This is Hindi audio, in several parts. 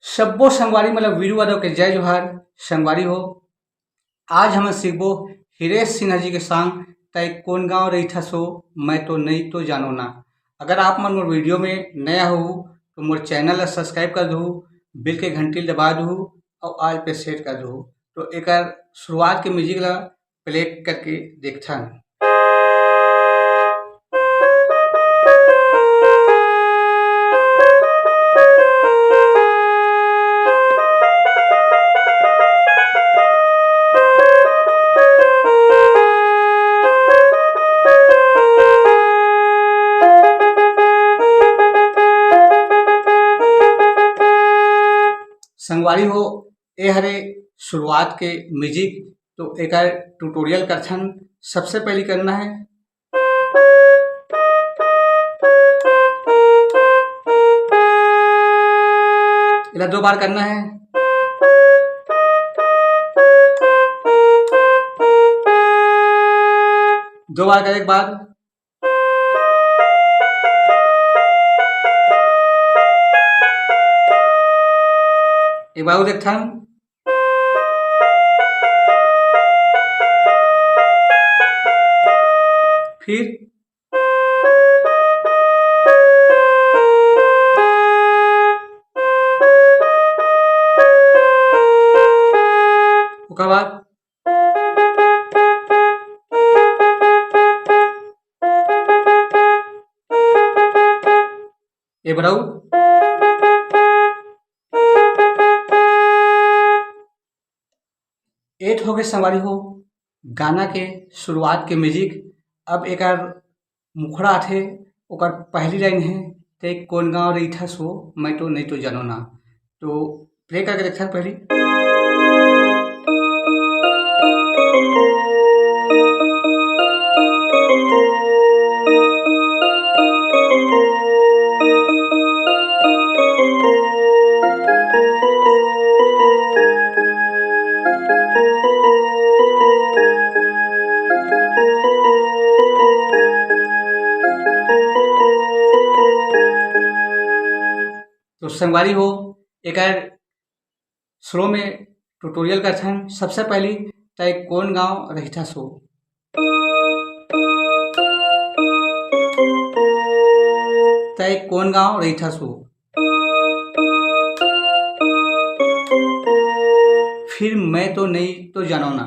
सब्बो संगवारी मतलब वीरू यादव के जय जोहार संगवारी हो। आज हम सीखबो हिरेश सिन्हा जी के सॉन्ग तय कोन गाँव रहीथा सो मैं तो नहीं तो जानो ना। अगर आप मन मोर वीडियो में नया हो तो मोर चैनल ला सब्सक्राइब कर दहु, बेल के घंटी दबा दहु और ऑल पे सेट कर दहु। तो एकर शुरुआत के म्यूजिक ला प्ले करके देखथन। संगवारी हो ए हरे शुरुआत के म्यूजिक तो एकर ट्यूटोरियल करथन। सबसे पहले करना है इला 2 बार करना है। दो बार करे के बाद एक बार और देखथन। फिर ओकर बाद ए बराऊ एट हो गए संगवारी हो गाना के शुरुआत के म्यूजिक। अब एकर मुखड़ा आथे ओकर पहली लाइन है ते कोन गाँव रहीथा सो मैं तो नहीं तो जानो ना। तो प्ले करके देखथन पहली। तो संगवारी हो एकर शुरू में ट्यूटोरियल करथन। सबसे पहली तय कोन गाँव रहीथा सो तय कोन गाँव रहीथा सो। फिर मैं तो नहीं तो जानो ना।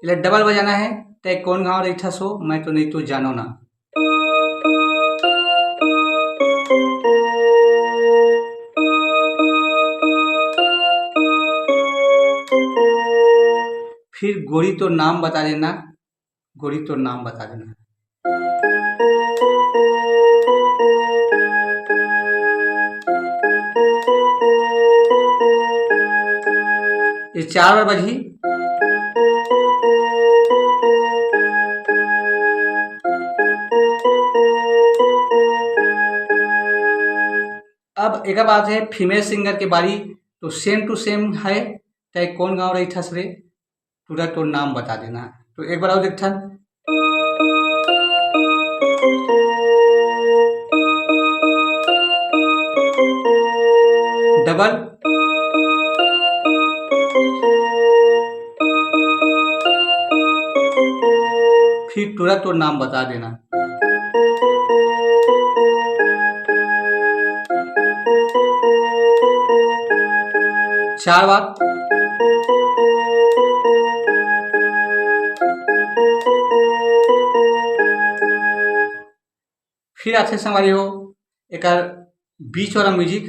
इला डबल बजाना है तय कोन गाँव रहीथा सो मैं तो नहीं तो जानो ना। फिर गोरी तो नाम बता देना, गोरी तो नाम बता देना। ये 4 बार बजी। अब एक बात है फीमेल सिंगर के बारी तो सेम टू सेम है तय कोन गाँव रहीथा रे पूरा तो नाम बता देना। तो एक बार और देखथन। डबल फिर तुरंत तो नाम बता देना। चार बार फिर आथे संगवारी हो एकर बीच वाला म्यूजिक।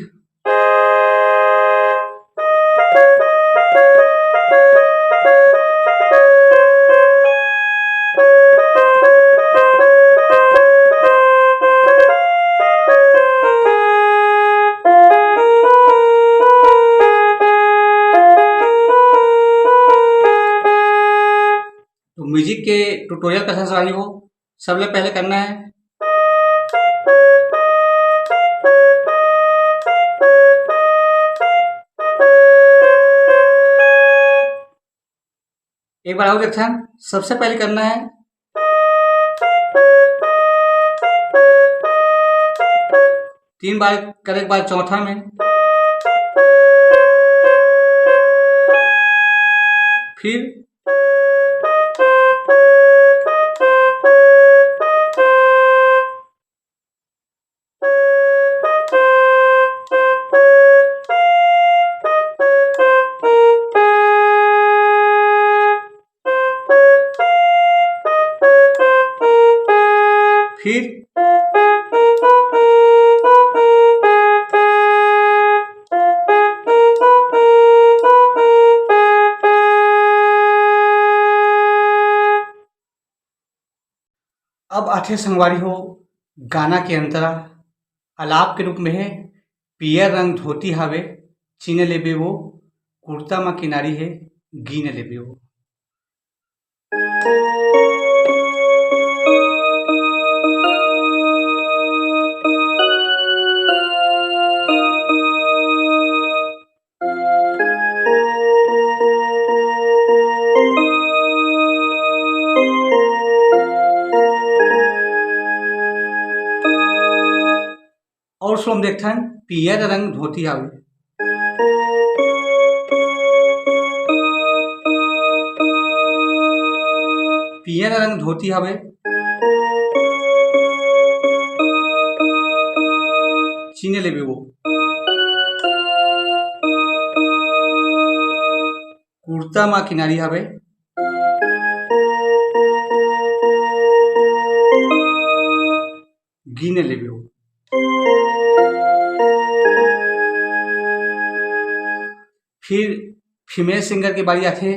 तो म्यूजिक के ट्यूटोरियल कैसा संगवारी हो सबले पहले करना है एक बार और देखते हैं। सबसे पहले करना है 3 बार करे के बाद चौथा में फिर अब आठवें संगवारी हो गाना के अंतरा आलाप के रूप में है। पियर रंग धोती हवे चीन लेबे वो, कुर्ता में किनारी है गिन लेबे वो। और स्लो में देखते हैं पियर रंग धोती हवे, पियर रंग धोती हवे चीन लेबे वो, कुर्ता में किनारी हवे गिन लेबे वो। फिर फीमेल सिंगर के बारी आथे।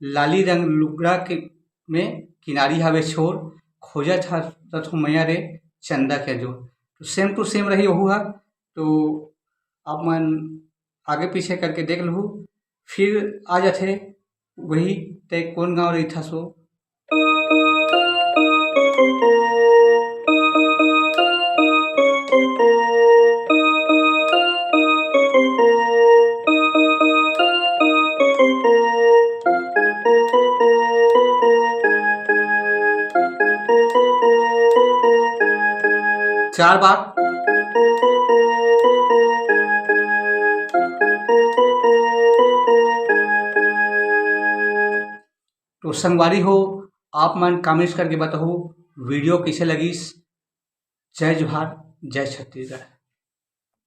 लाली रंग लुगड़ा के में किनारी हवे छोर, खोजत रथो मैया रे चंदा के जो। तो सेम टू सेम रही वहू है। तो आप मन आगे पीछे करके देख लहू। फिर आ जाथे वही तय कौन गाँव रही था सो। चार बार तो संगवारी हो आप मन कमेंट्स करके बताओ वीडियो कैसे लगी। जय जोहार, जय छत्तीसगढ़।